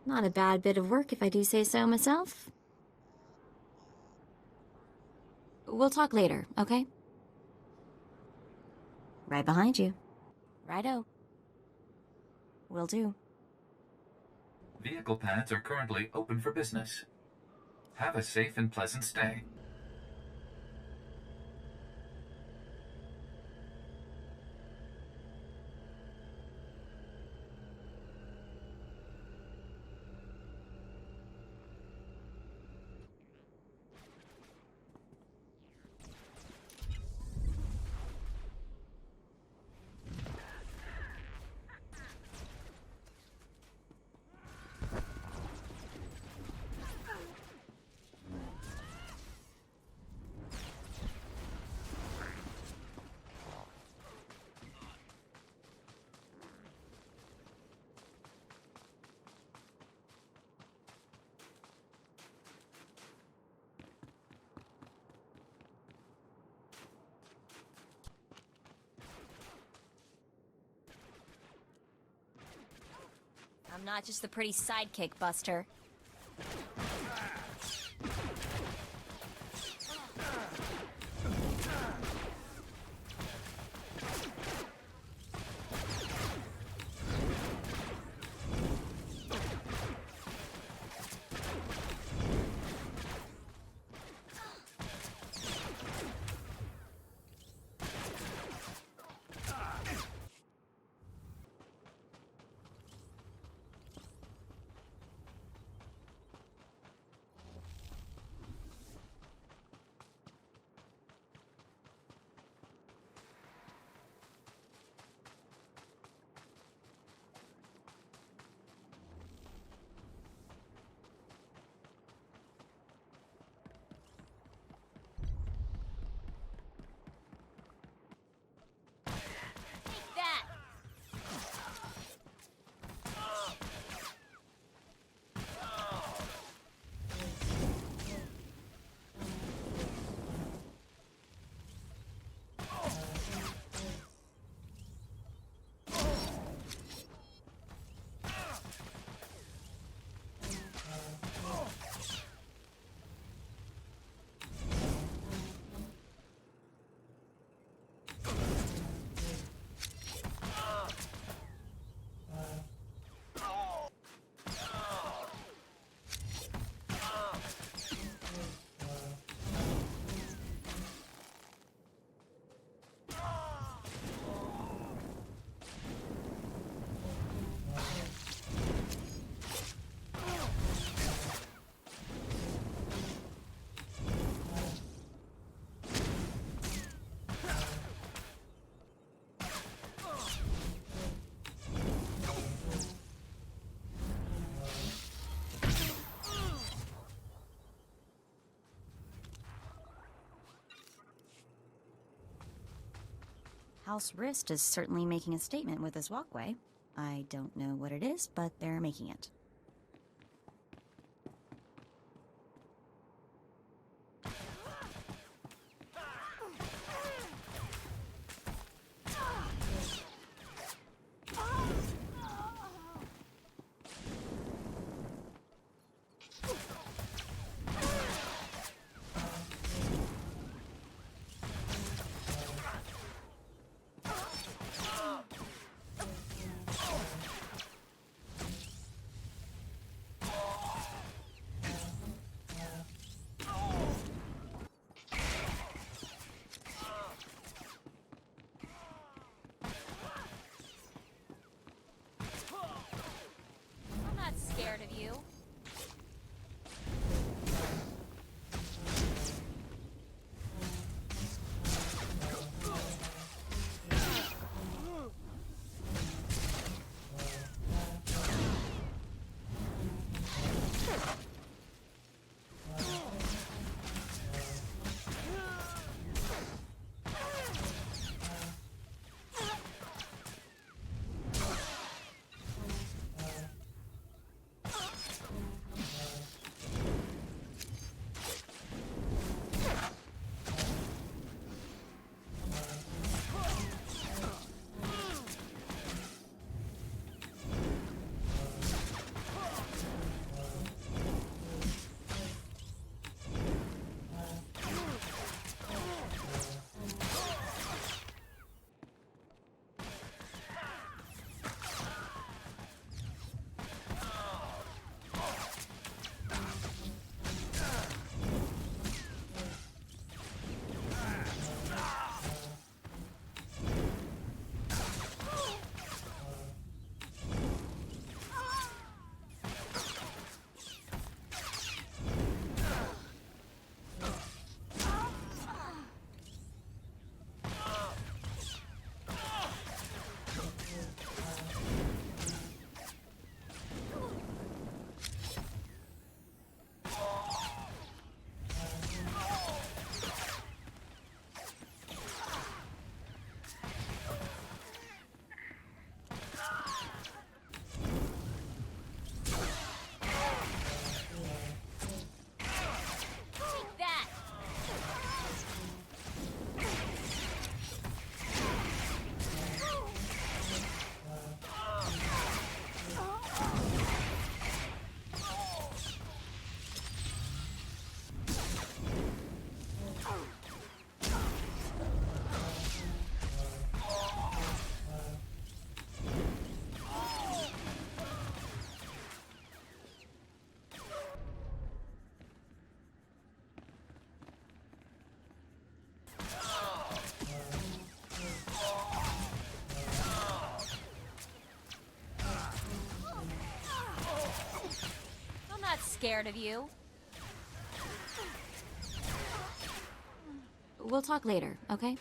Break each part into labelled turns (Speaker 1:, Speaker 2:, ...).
Speaker 1: Not a bad bit of work if I do say so myself. We'll talk later, okay? Right behind you. Righto. Will do.
Speaker 2: Vehicle pads are currently open for business. Have a safe and pleasant stay.
Speaker 1: I'm not just the pretty sidekick, Buster. House Wrist is certainly making a statement with this walkway. I don't know what it is, but they're making it. scared of you. We'll talk later, okay?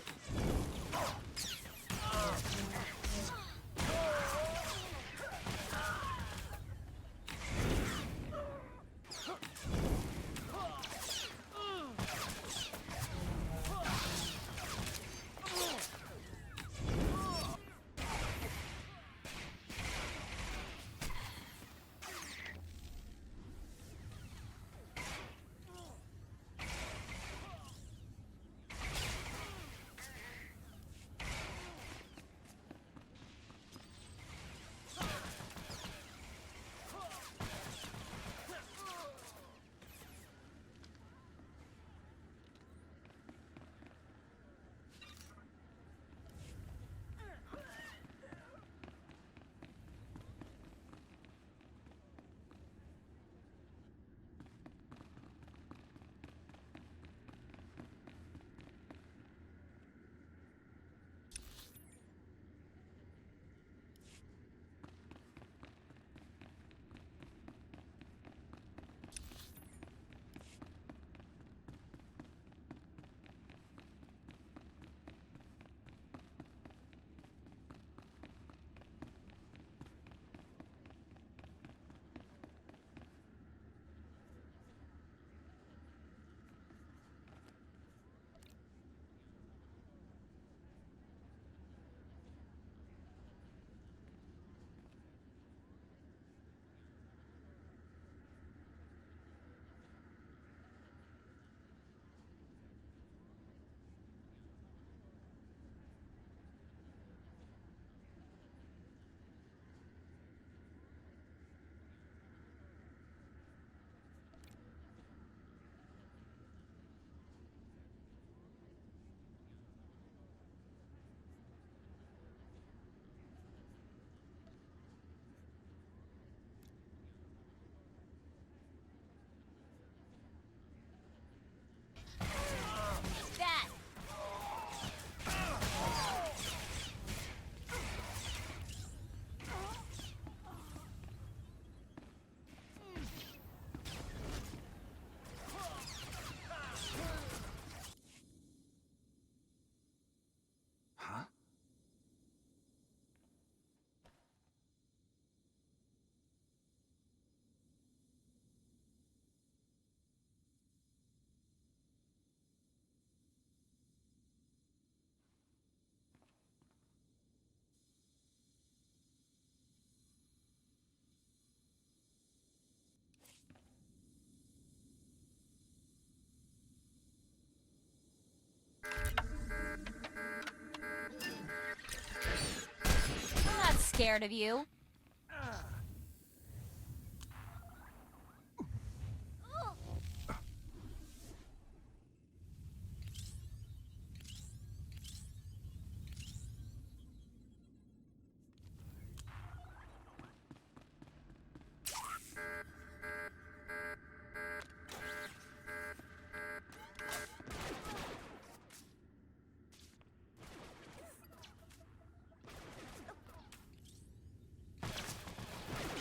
Speaker 1: Scared of you.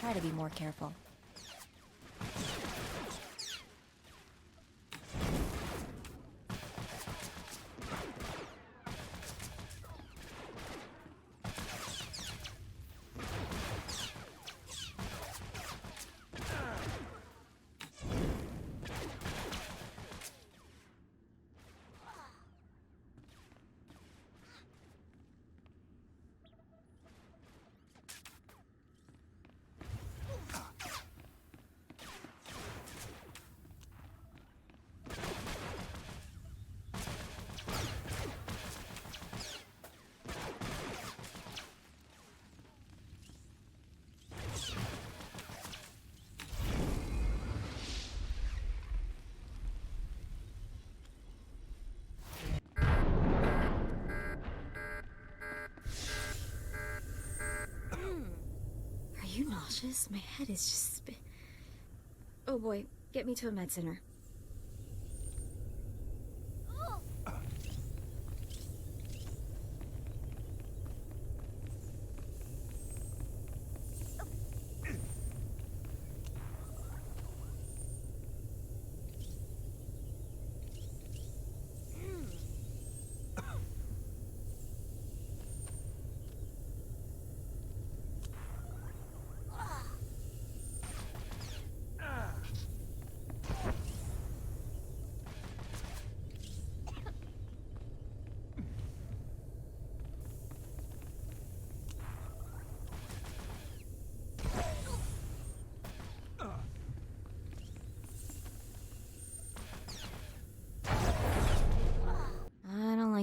Speaker 1: Try to be more careful. Are you nauseous? My head is just Oh boy, get me to a med center.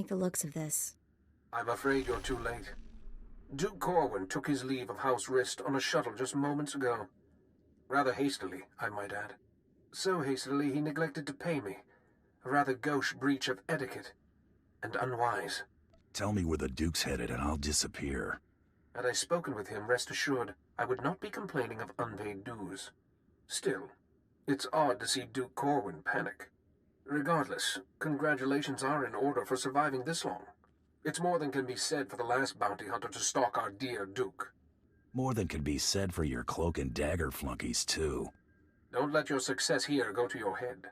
Speaker 1: like the looks of this.
Speaker 3: I'm afraid you're too late. Duke Corwin took his leave of House Rist on a shuttle just moments ago. Rather hastily, I might add. So hastily he neglected to pay me. A rather gauche breach of etiquette. And unwise.
Speaker 4: Tell me where the Duke's headed and I'll disappear.
Speaker 3: Had I spoken with him, rest assured, I would not be complaining of unpaid dues. Still, it's odd to see Duke Corwin panic. Regardless, congratulations are in order for surviving this long. It's more than can be said for the last bounty hunter to stalk our dear Duke.
Speaker 4: More than can be said for your cloak and dagger flunkies, too.
Speaker 3: Don't let your success here go to your head.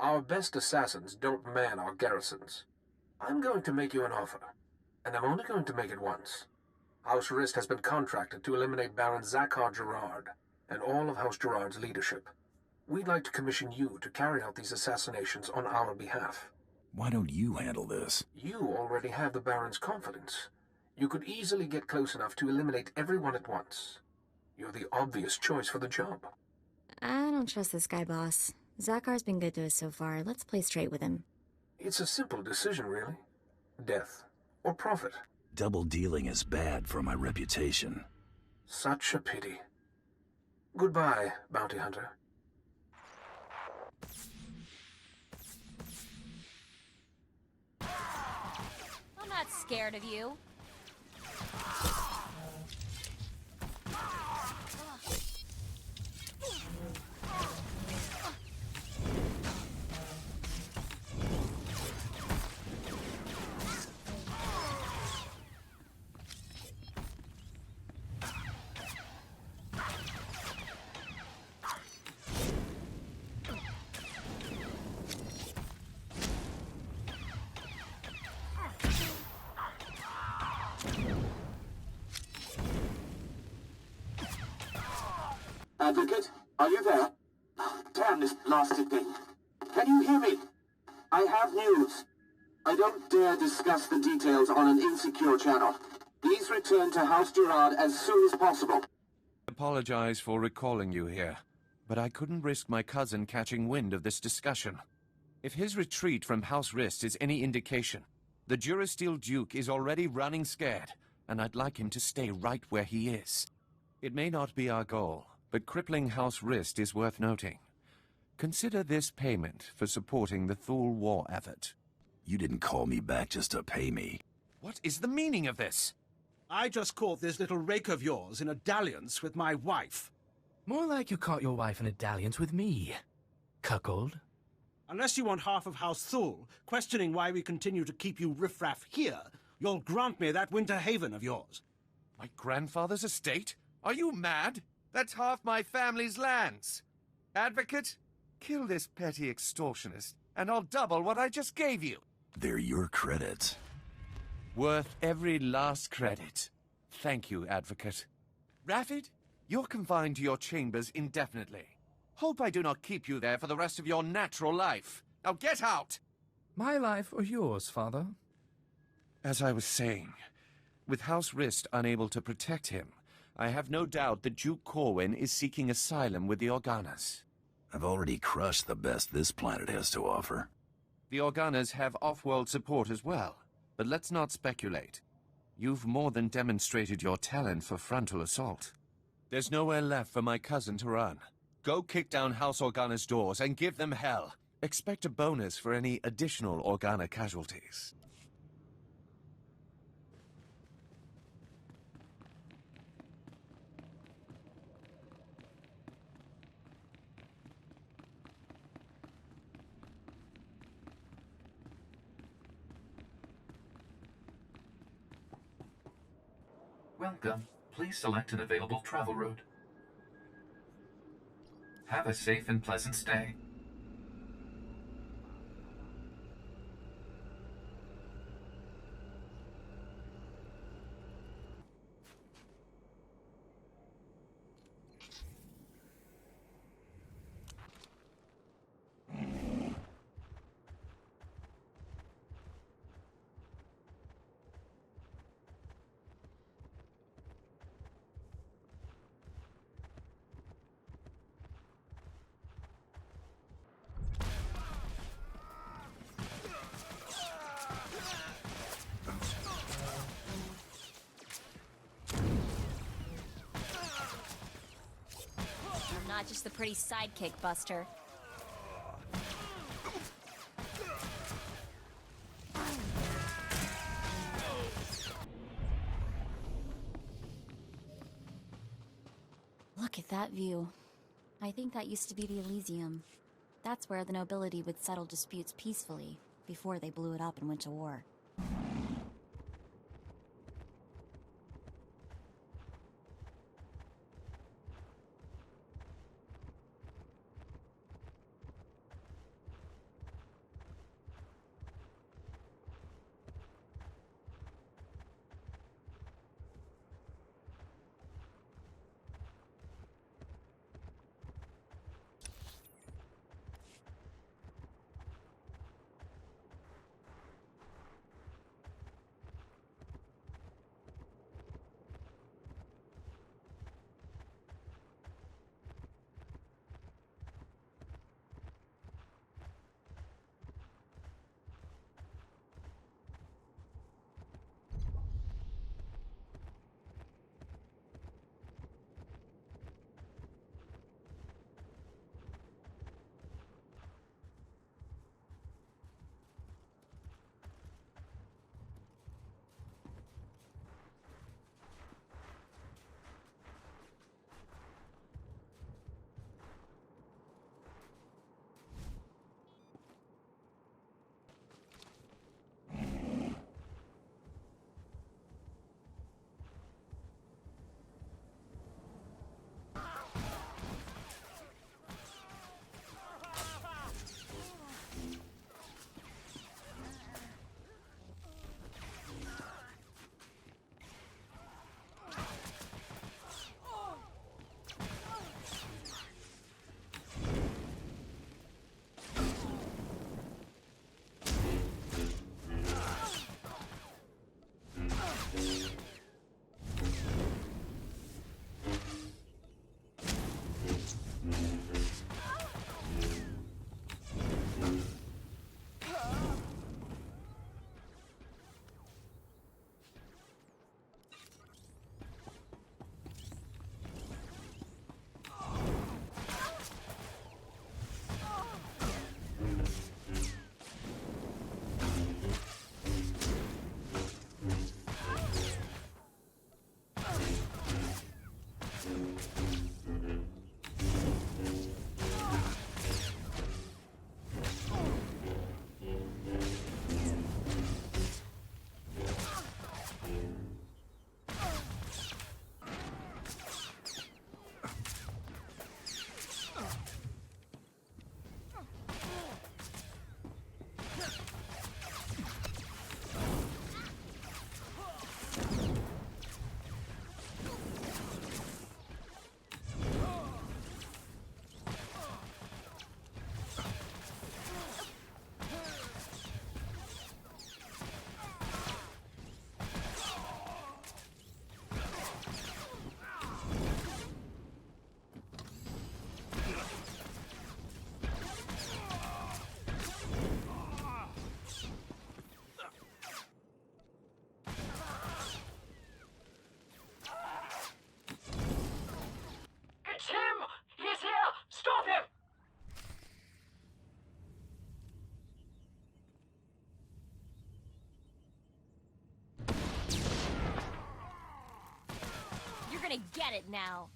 Speaker 3: Our best assassins don't man our garrisons. I'm going to make you an offer, and I'm only going to make it once. House Rist has been contracted to eliminate Baron Zakhar Gerard and all of House Gerard's leadership. We'd like to commission you to carry out these assassinations on our behalf.
Speaker 4: Why don't you handle this?
Speaker 3: You already have the Baron's confidence. You could easily get close enough to eliminate everyone at once. You're the obvious choice for the job.
Speaker 1: I don't trust this guy, boss. Zakhar's been good to us so far. Let's play straight with him.
Speaker 3: It's a simple decision, really. Death or profit.
Speaker 4: Double dealing is bad for my reputation.
Speaker 3: Such a pity. Goodbye, bounty hunter.
Speaker 5: I'm not scared of you.
Speaker 6: Advocate, are you there? Damn this blasted thing. Can you hear me? I have news. I don't dare discuss the details on an insecure channel. Please return to House Gerard as soon as possible.
Speaker 7: I apologize for recalling you here, but I couldn't risk my cousin catching wind of this discussion. If his retreat from House Rist is any indication, the Durasteel Duke is already running scared, and I'd like him to stay right where he is. It may not be our goal, but crippling House Rist is worth noting. Consider this payment for supporting the Thule war effort.
Speaker 4: You didn't call me back just to pay me.
Speaker 7: What is the meaning of this?
Speaker 8: I just caught this little rake of yours in a dalliance with my wife.
Speaker 9: More like you caught your wife in a dalliance with me, cuckold.
Speaker 8: Unless you want half of House Thule, questioning why we continue to keep you riffraff here, you'll grant me that winter haven of yours.
Speaker 7: My grandfather's estate? Are you mad? That's half my family's lands. Advocate, kill this petty extortionist, and I'll double what I just gave you.
Speaker 4: They're your credits.
Speaker 7: Worth every last credit. Thank you, Advocate. Raffid, you're confined to your chambers indefinitely. Hope I do not keep you there for the rest of your natural life. Now get out!
Speaker 9: My life or yours, father?
Speaker 7: As I was saying, with House Rist unable to protect him, I have no doubt that Duke Corwin is seeking asylum with the Organas.
Speaker 4: I've already crushed the best this planet has to offer.
Speaker 7: The Organas have off-world support as well, but let's not speculate. You've more than demonstrated your talent for frontal assault. There's nowhere left for my cousin to run. Go kick down House Organa's doors and give them hell. Expect a bonus for any additional Organa casualties.
Speaker 2: Welcome. Please select an available travel route. Have a safe and pleasant stay.
Speaker 5: not just the pretty sidekick, Buster.
Speaker 1: Look at that view. I think that used to be the Elysium. That's where the nobility would settle disputes peacefully, before they blew it up and went to war.
Speaker 5: gonna get it now.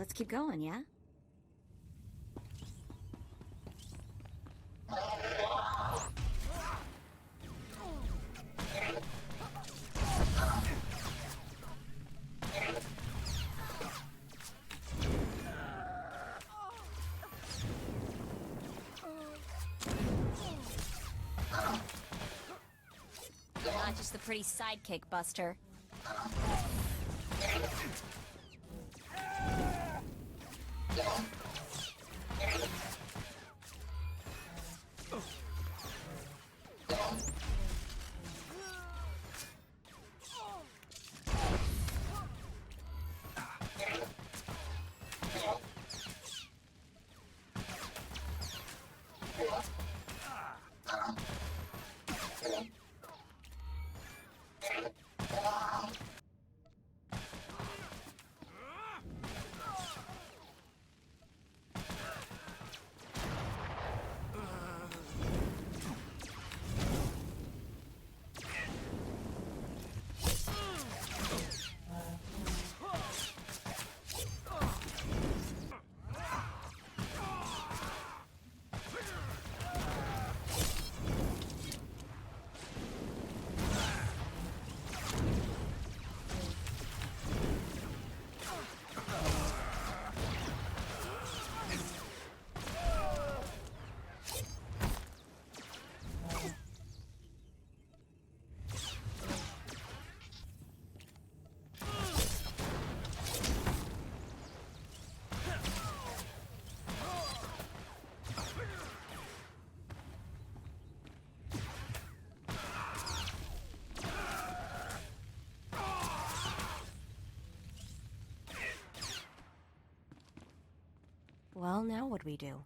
Speaker 1: let's keep going, yeah?
Speaker 5: You're not just the pretty sidekick, Buster.
Speaker 1: Well, now what do we do?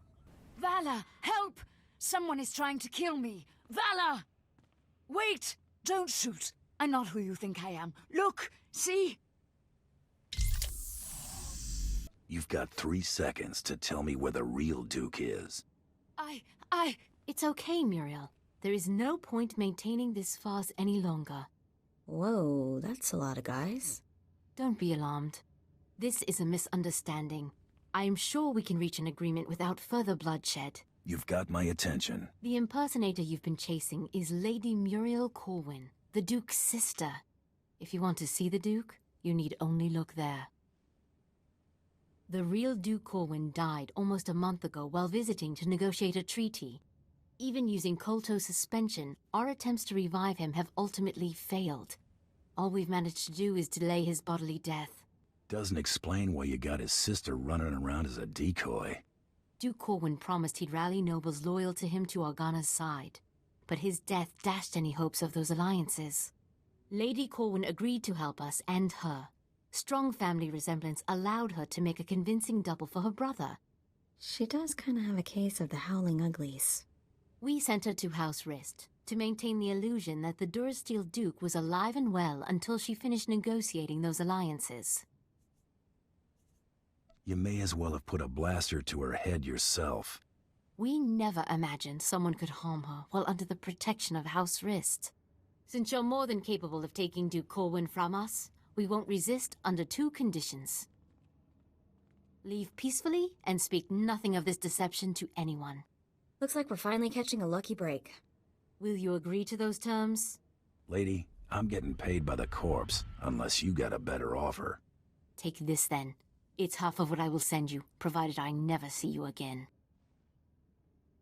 Speaker 10: Vala, help! Someone is trying to kill me. Vala! Wait! Don't shoot. I'm not who you think I am. Look! See?
Speaker 4: You've got 3 seconds to tell me where the real Duke is.
Speaker 11: It's okay, Muriel. There is no point maintaining this farce any longer.
Speaker 1: Whoa, that's a lot of guys.
Speaker 11: Don't be alarmed. This is a misunderstanding. I am sure we can reach an agreement without further bloodshed.
Speaker 4: You've got my attention.
Speaker 11: The impersonator you've been chasing is Lady Muriel Corwin, the Duke's sister. If you want to see the Duke, you need only look there. The real Duke Corwin died almost a month ago while visiting to negotiate a treaty. Even using Kolto suspension, our attempts to revive him have ultimately failed. All we've managed to do is delay his bodily death.
Speaker 4: Doesn't explain why you got his sister running around as a decoy.
Speaker 11: Duke Corwin promised he'd rally nobles loyal to him to Organa's side, but his death dashed any hopes of those alliances. Lady Corwin agreed to help us and her. Strong family resemblance allowed her to make a convincing double for her brother.
Speaker 1: She does kind of have a case of the Howling Uglies.
Speaker 11: We sent her to House Rist to maintain the illusion that the Durasteel Duke was alive and well until she finished negotiating those alliances.
Speaker 4: You may as well have put a blaster to her head yourself.
Speaker 11: We never imagined someone could harm her while under the protection of House Rist. Since you're more than capable of taking Duke Corwin from us, we won't resist under 2 conditions. Leave peacefully and speak nothing of this deception to anyone.
Speaker 1: Looks like we're finally catching a lucky break.
Speaker 11: Will you agree to those terms?
Speaker 4: Lady, I'm getting paid by the corpse, unless you got a better offer.
Speaker 11: Take this then. It's half of what I will send you, provided I never see you again.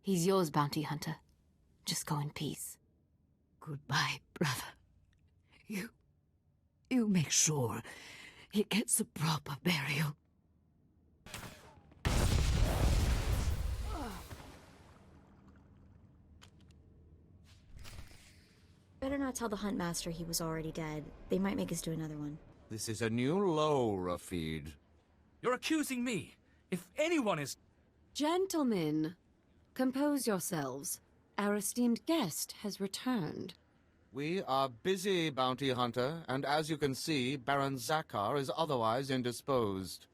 Speaker 11: He's yours, bounty hunter. Just go in peace.
Speaker 10: Goodbye, brother. You make sure he gets a proper burial.
Speaker 1: Better not tell the Huntmaster he was already dead. They might make us do another one.
Speaker 7: This is a new low, Rafid.
Speaker 9: You're accusing me. If anyone is...
Speaker 12: Gentlemen, compose yourselves. Our esteemed guest has returned.
Speaker 7: We are busy, bounty hunter, and as you can see, Baron Zakar is otherwise indisposed.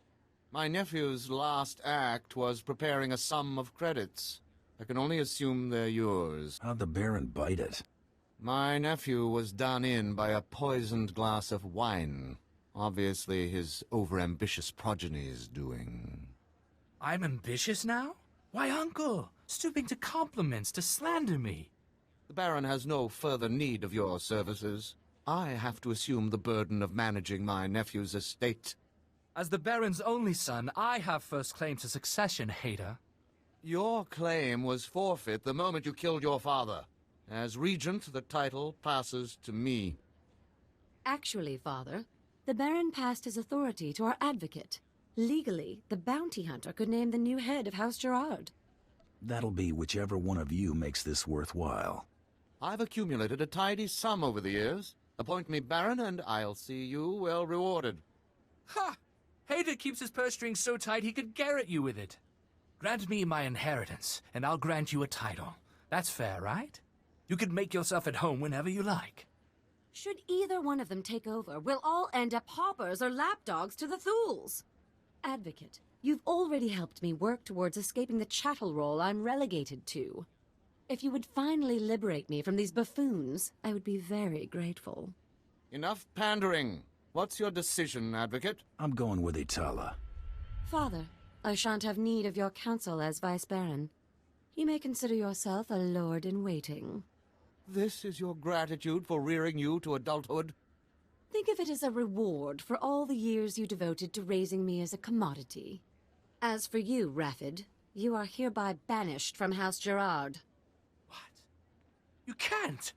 Speaker 7: My nephew's last act was preparing a sum of credits. I can only assume they're yours.
Speaker 4: How'd the Baron bite it?
Speaker 7: My nephew was done in by a poisoned glass of wine.
Speaker 13: Obviously, his overambitious progeny's doing.
Speaker 9: I'm ambitious now? Why, Uncle? Stooping to compliments, to slander me.
Speaker 13: The Baron has no further need of your services. I have to assume the burden of managing my nephew's estate.
Speaker 9: As the Baron's only son, I have first claim to succession, hater.
Speaker 13: Your claim was forfeit the moment you killed your father. As regent, the title passes to me.
Speaker 12: Actually, Father, the Baron passed his authority to our advocate. Legally, the bounty hunter could name the new head of House Gerard.
Speaker 4: That'll be whichever one of you makes this worthwhile.
Speaker 13: I've accumulated a tidy sum over the years. Appoint me Baron, and I'll see you well rewarded.
Speaker 9: Ha! Hater keeps his purse strings so tight he could garrote you with it. Grant me my inheritance, and I'll grant you a title. That's fair, right? You can make yourself at home whenever you like.
Speaker 12: Should either one of them take over, we'll all end up paupers or lapdogs to the Thools. Advocate, you've already helped me work towards escaping the chattel role I'm relegated to. If you would finally liberate me from these buffoons, I would be very grateful.
Speaker 13: Enough pandering. What's your decision, Advocate?
Speaker 4: I'm going with Itala.
Speaker 12: Father, I shan't have need of your counsel as Vice Baron. You may consider yourself a lord-in-waiting.
Speaker 13: This is your gratitude for rearing you to adulthood?
Speaker 12: Think of it as a reward for all the years you devoted to raising me as a commodity. As for you, Raffid, you are hereby banished from House Gerard.
Speaker 9: What? You can't!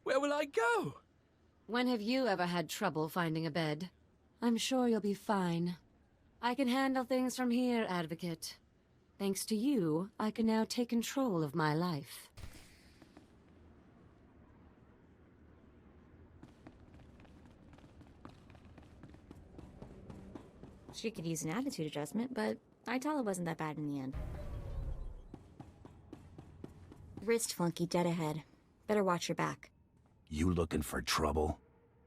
Speaker 9: Where will I go?
Speaker 12: When have you ever had trouble finding a bed? I'm sure you'll be fine. I can handle things from here, Advocate. Thanks to you, I can now take control of my life.
Speaker 1: She could use an attitude adjustment, but Itala wasn't that bad in the end. Wrist flunky dead ahead. Better watch your back.
Speaker 4: You looking for trouble?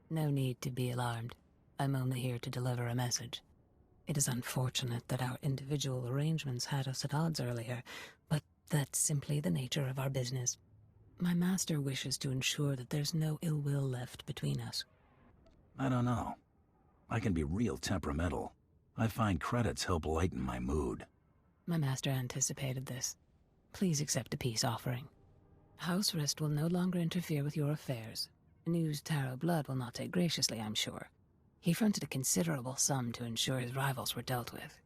Speaker 11: No need to be alarmed. I'm only here to deliver a message. It is unfortunate that our individual arrangements had us at odds earlier, but that's simply the nature of our business. My master wishes to ensure that there's no ill will left between us.
Speaker 4: I don't know. I can be real temperamental. I find credits help lighten my mood.
Speaker 11: My master anticipated this. Please accept a peace offering. House Rist will no longer interfere with your affairs. News Terro Blood will not take graciously, I'm sure. He fronted a considerable sum to ensure his rivals were dealt with.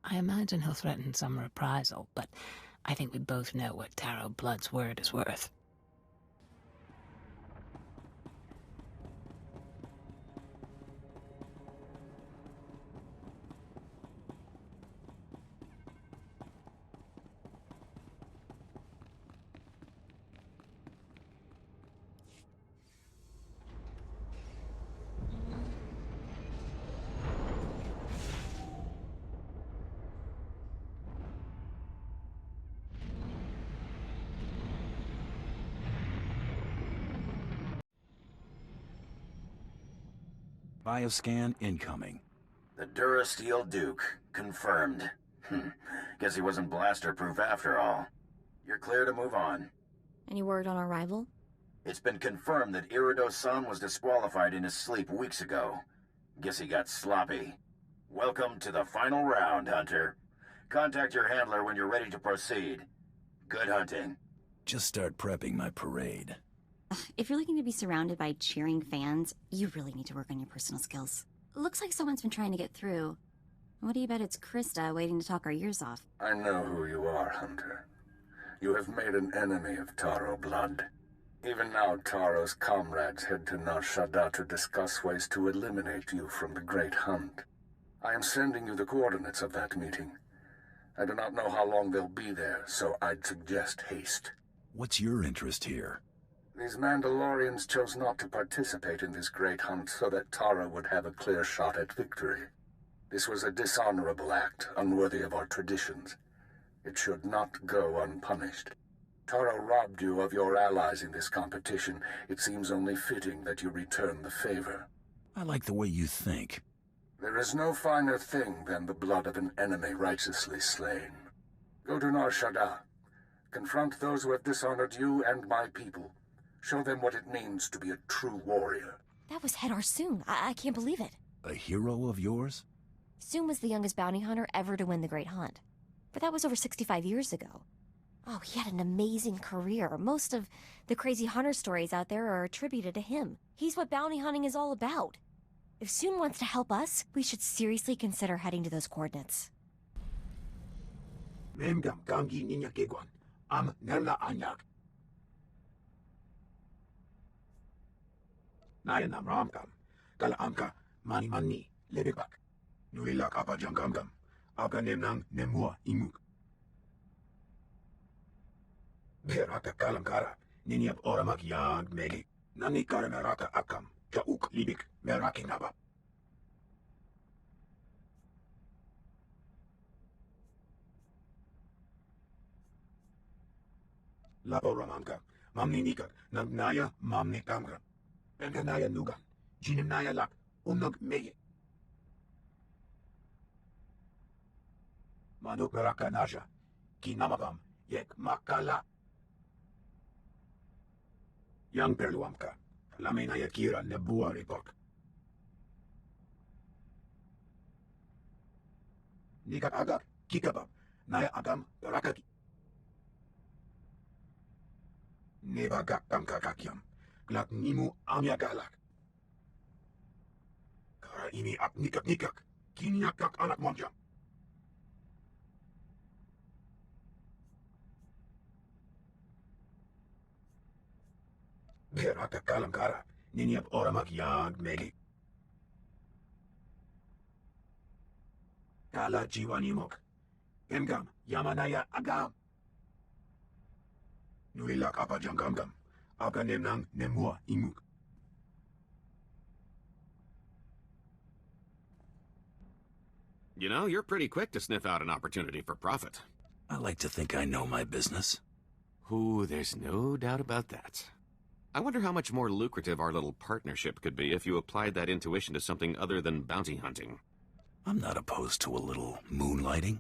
Speaker 11: I imagine he'll threaten some reprisal, but I think we both know what Terro Blood's word is worth.
Speaker 4: Bioscan incoming.
Speaker 14: The Durasteel Duke. Confirmed. Guess he wasn't blaster-proof after all. You're clear to move on.
Speaker 1: Any word on our rival?
Speaker 14: It's been confirmed that Irido's son was disqualified in his sleep weeks ago. Guess he got sloppy. Welcome to the final round, Hunter. Contact your handler when you're ready to proceed. Good hunting.
Speaker 4: Just start prepping my parade.
Speaker 1: If you're looking to be surrounded by cheering fans, you really need to work on your personal skills. Looks like someone's been trying to get through. What do you bet it's Krista waiting to talk our ears off?
Speaker 3: I know who you are, Hunter. You have made an enemy of Terro Blood. Even now, Taro's comrades head to Nar Shaddaa to discuss ways to eliminate you from the Great Hunt. I am sending you the coordinates of that meeting. I do not know how long they'll be there, so I'd suggest haste.
Speaker 4: What's your interest here?
Speaker 3: These Mandalorians chose not to participate in this great hunt so that Taro would have a clear shot at victory. This was a dishonorable act, unworthy of our traditions. It should not go unpunished. Taro robbed you of your allies in this competition. It seems only fitting that you return the favor.
Speaker 4: I like the way you think.
Speaker 3: There is no finer thing than the blood of an enemy righteously slain. Go to Nar Shaddaa. Confront those who have dishonored you and my people. Show them what it means to be a true warrior.
Speaker 1: That was Head Arsoon. I can't believe it.
Speaker 4: A hero of yours?
Speaker 1: Soon was the youngest bounty hunter ever to win the Great Hunt. But that was over 65 years ago. Oh, he had an amazing career. Most of the crazy hunter stories out there are attributed to him. He's what bounty hunting is all about. If Soon wants to help us, we should seriously consider heading to those coordinates.
Speaker 15: Memgam gangi ninya kegwan. Am nerla anyak. Naya nam ramkam. Kala amka mani mani lebebak. Nuilak apa jangkamkam. Aga nemnang nemua imuk. Beraka kalamkara. Ninyap oramak yang megi. Nani kara meraka akam. Jauk libik meraki naba. Lapo ramamka. Mamni nikak. Nagnaya mamni kamka. Penganaya nugan. Jinimnaya lak. Unnog megi. Manuk meraka nasha. Kinamabam. Yek makala. Yang perluamka. Laminaya kira nebua repok. Nikak agak. Kikabab. Naya agam perakaki. Nebagak kamkakakyam. Glak nimu amyagalak. Kara ini ak nikak. Kinyakak anak monjam. Beraka kalamkara. Ninyap oramak yang megi. Kala jiwa nimok. Emgam yamanaya agam. Nuilak apa jangkamkam. Aga nemnang nemua imuk.
Speaker 16: You know, you're pretty quick to sniff out an opportunity for profit.
Speaker 4: I like to think I know my business.
Speaker 16: Ooh, there's no doubt about that. I wonder how much more lucrative our little partnership could be if you applied that intuition to something other than bounty hunting.
Speaker 4: I'm not opposed to a little moonlighting.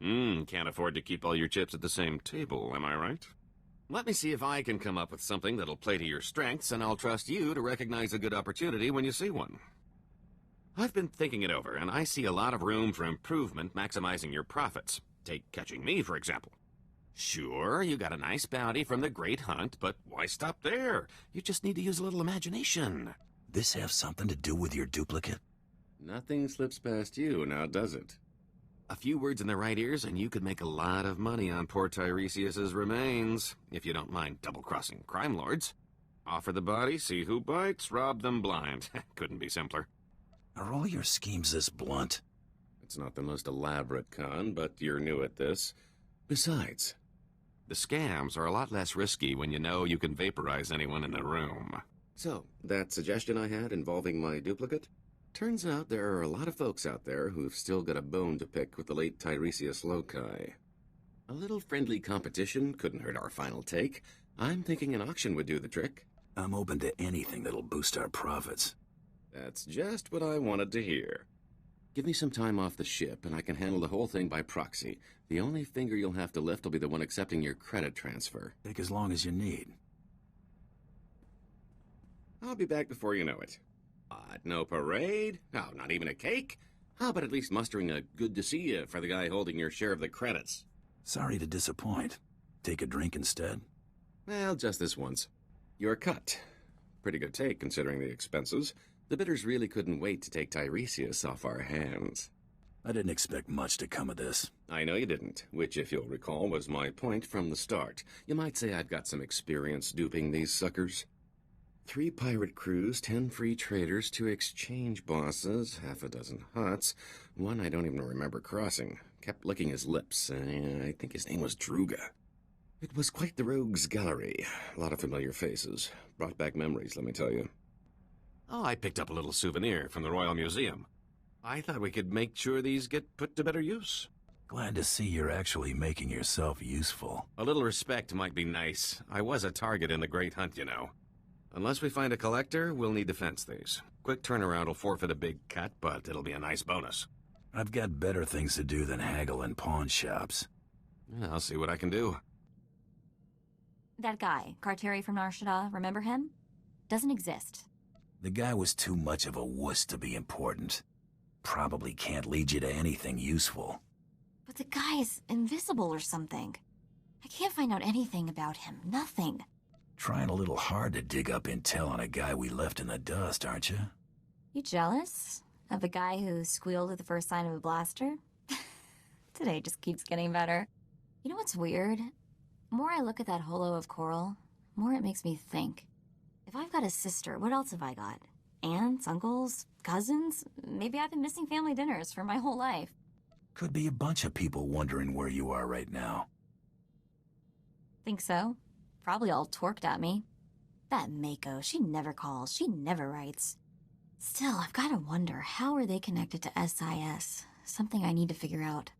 Speaker 16: Can't afford to keep all your chips at the same table, am I right? Let me see if I can come up with something that'll play to your strengths, and I'll trust you to recognize a good opportunity when you see one. I've been thinking it over, and I see a lot of room for improvement maximizing your profits. Take catching me, for example. Sure, you got a nice bounty from the Great Hunt, but why stop there? You just need to use a little imagination.
Speaker 4: This have something to do with your duplicate?
Speaker 16: Nothing slips past you, now does it? A few words in the right ears, and you could make a lot of money on poor Tiresias's remains, if you don't mind double-crossing crime lords. Offer the body, see who bites, rob them blind. Couldn't be simpler.
Speaker 4: Are all your schemes this blunt?
Speaker 16: It's not the most elaborate con, but you're new at this. Besides, the scams are a lot less risky when you know you can vaporize anyone in the room. So, that suggestion I had involving my duplicate? Turns out there are a lot of folks out there who've still got a bone to pick with the late Tiresias Loci. A little friendly competition couldn't hurt our final take. I'm thinking an auction would do the trick.
Speaker 4: I'm open to anything that'll boost our profits.
Speaker 16: That's just what I wanted to hear. Give me some time off the ship, and I can handle the whole thing by proxy. The only finger you'll have to lift will be the one accepting your credit transfer.
Speaker 4: Take as long as you need.
Speaker 16: I'll be back before you know it. No parade? No, not even a cake? How about at least mustering a good to see you for the guy holding your share of the credits?
Speaker 4: Sorry to disappoint. Take a drink instead?
Speaker 16: Well, just this once. Your cut. Pretty good take, considering the expenses. The bidders really couldn't wait to take Tiresias off our hands.
Speaker 4: I didn't expect much to come of this.
Speaker 16: I know you didn't, which, if you'll recall, was my point from the start. You might say I've got some experience duping these suckers. 3 pirate crews, 10 free traders, 2 exchange bosses, half a dozen huts, one I don't even remember crossing. Kept licking his lips. I think his name was Druga. It was quite the rogues' gallery. A lot of familiar faces. Brought back memories, let me tell you. Oh, I picked up a little souvenir from the Royal Museum. I thought we could make sure these get put to better use.
Speaker 4: Glad to see you're actually making yourself useful.
Speaker 16: A little respect might be nice. I was a target in the Great Hunt, you know. Unless we find a collector, we'll need to fence these. Quick turnaround will forfeit a big cut, but it'll be a nice bonus.
Speaker 4: I've got better things to do than haggle in pawn shops.
Speaker 16: I'll see what I can do.
Speaker 1: That guy, Carteri from Nar Shaddaa, remember him? Doesn't exist.
Speaker 4: The guy was too much of a wuss to be important. Probably can't lead you to anything useful.
Speaker 1: But the guy is invisible or something. I can't find out anything about him. Nothing.
Speaker 4: Trying a little hard to dig up intel on a guy we left in the dust, aren't you?
Speaker 1: You jealous? Of a guy who squealed at the first sign of a blaster? Today just keeps getting better. You know what's weird? The more I look at that holo of coral, the more it makes me think. If I've got a sister, what else have I got? Aunts, uncles, cousins? Maybe I've been missing family dinners for my whole life.
Speaker 4: Could be a bunch of people wondering where you are right now.
Speaker 1: Think so? Probably all torqued at me. That Mako, she never calls, she never writes. Still, I've got to wonder, how are they connected to SIS? Something I need to figure out.